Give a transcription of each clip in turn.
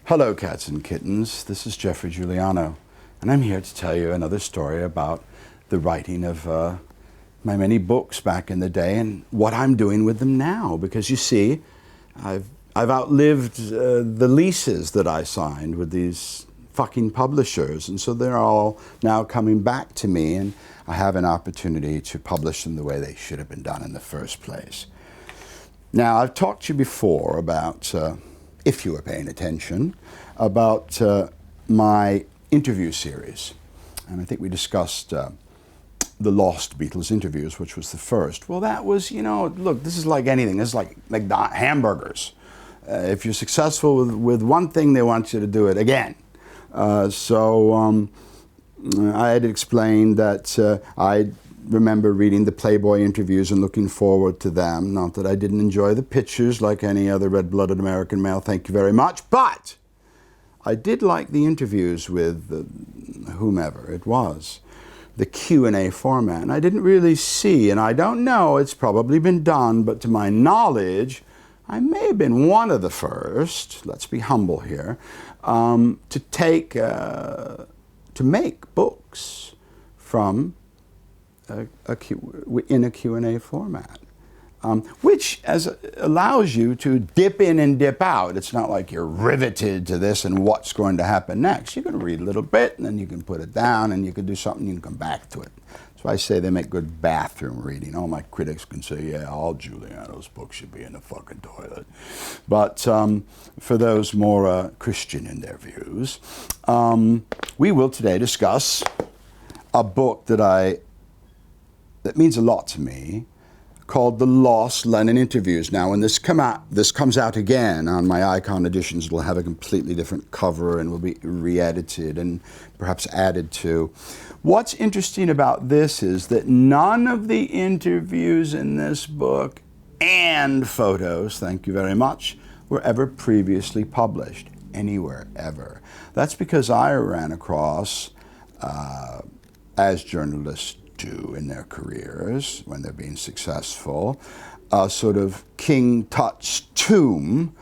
Hello, cats and kittens. This is Geoffrey Giuliano, and I'm here to tell you another story about the writing of my many books back in the day and what I'm doing with them now. Because you see, I've outlived the leases that I signed with these fucking publishers, and so they're all now coming back to me, and I have an opportunity to publish them the way they should have been done in the first place. Now, I've talked to you before about, if you were paying attention, about my interview series. And I think we discussed the Lost Beatles interviews, which was the first. Well, that was, you know, look, this is like anything. This is like hamburgers. If you're successful with one thing, they want you to do it again. So I had explained that I remember reading the Playboy interviews and looking forward to them. Not that I didn't enjoy the pictures like any other red-blooded American male, thank you very much, but I did like the interviews with whomever it was, the Q&A format. And I didn't really see, and I don't know, it's probably been done, but to my knowledge, I may have been one of the first, let's be humble here, to make books from in a Q&A format, which allows you to dip in and dip out. It's not like you're riveted to this and what's going to happen next. You can read a little bit and then you can put it down and you can do something, you can come back to it. That's why I say they make good bathroom reading. All my critics can say, yeah, all Giuliano's books should be in the fucking toilet. But for those more Christian in their views, we will today discuss a book that means a lot to me, called The Lost Lennon Interviews. Now, when this comes out again on my Icon editions, it'll have a completely different cover and will be re-edited and perhaps added to. What's interesting about this is that none of the interviews in this book and photos, thank you very much, were ever previously published anywhere, ever. That's because I ran across, as journalists do in their careers when they're being successful, a sort of King Tut's tomb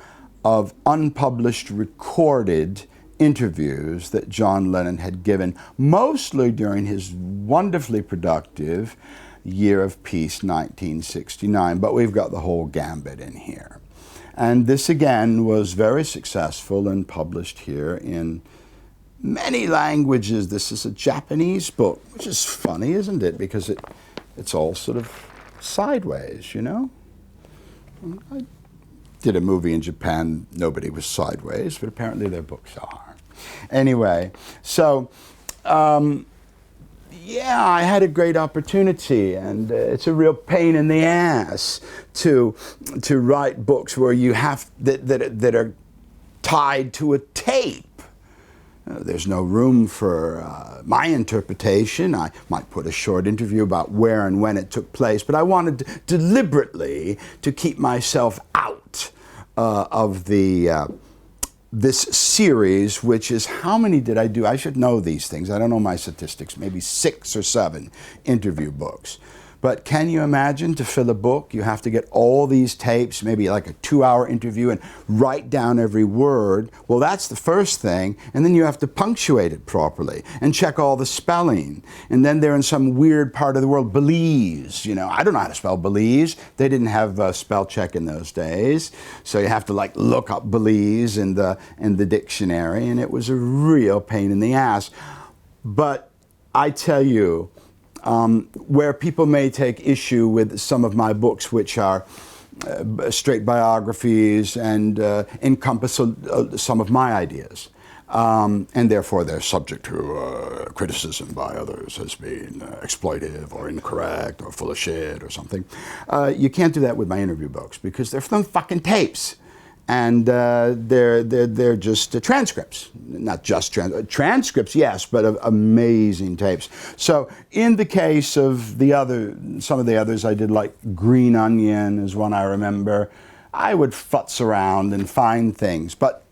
of unpublished recorded interviews that John Lennon had given, mostly during his wonderfully productive year of peace, 1969. But we've got the whole gambit in here. And this again was very successful and published here in many languages. This is a Japanese book, which is funny, isn't it? Because it's all sort of sideways, you know? I did a movie in Japan, nobody was sideways, but apparently their books are. Anyway, so, yeah, I had a great opportunity, and it's a real pain in the ass to write books where you have, that are tied to a tape. There's no room for my interpretation. I might put a short interview about where and when it took place, but I wanted deliberately to keep myself out of this series, which is, how many did I do? I should know these things. I don't know my statistics. Maybe 6 or 7 interview books. But can you imagine, to fill a book, you have to get all these tapes, maybe like a 2-hour interview, and write down every word? Well, that's the first thing. And then you have to punctuate it properly and check all the spelling. And then they're in some weird part of the world, Belize. You know, I don't know how to spell Belize. They didn't have spell check in those days. So you have to like look up Belize in the dictionary. And it was a real pain in the ass. But I tell you, where people may take issue with some of my books, which are straight biographies and encompass some of my ideas, and therefore they're subject to criticism by others as being exploitive or incorrect or full of shit or something. You can't do that with my interview books because they're from fucking tapes. And they're just transcripts, not just transcripts, yes, but of amazing tapes. So in the case of some of the others I did, like Green Onion is one I remember, I would futz around and find things, but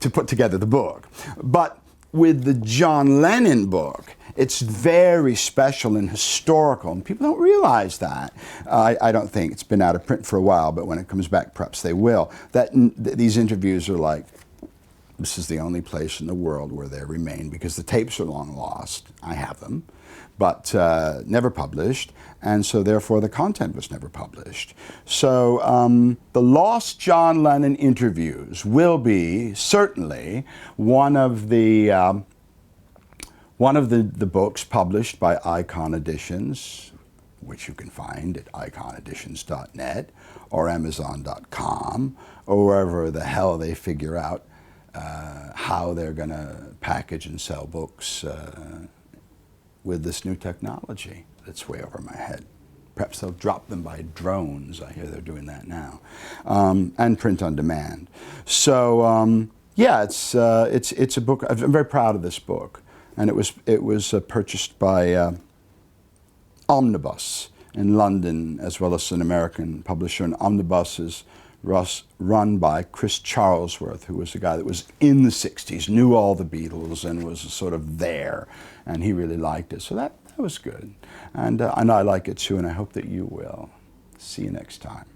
to put together the book. But with the John Lennon book, It's very special and historical, and people don't realize that. I don't think it's been out of print for a while, but when it comes back, perhaps they will. These interviews are like, this is the only place in the world where they remain, because the tapes are long lost. I have them, but never published, and so therefore the content was never published. So the Lost John Lennon interviews will be certainly one of the books published by Icon Editions, which you can find at iconeditions.net or amazon.com, or wherever the hell they figure out how they're going to package and sell books with this new technology that's way over my head. Perhaps they'll drop them by drones. I hear they're doing that now, and print on demand. So yeah, it's a book. I'm very proud of this book, and it was purchased by Omnibus in London, as well as an American publisher. And Omnibus is run by Chris Charlesworth, who was a guy that was in the 60s, knew all the Beatles, and was sort of there, and he really liked it. So that was good. And I like it too, and I hope that you will. See you next time.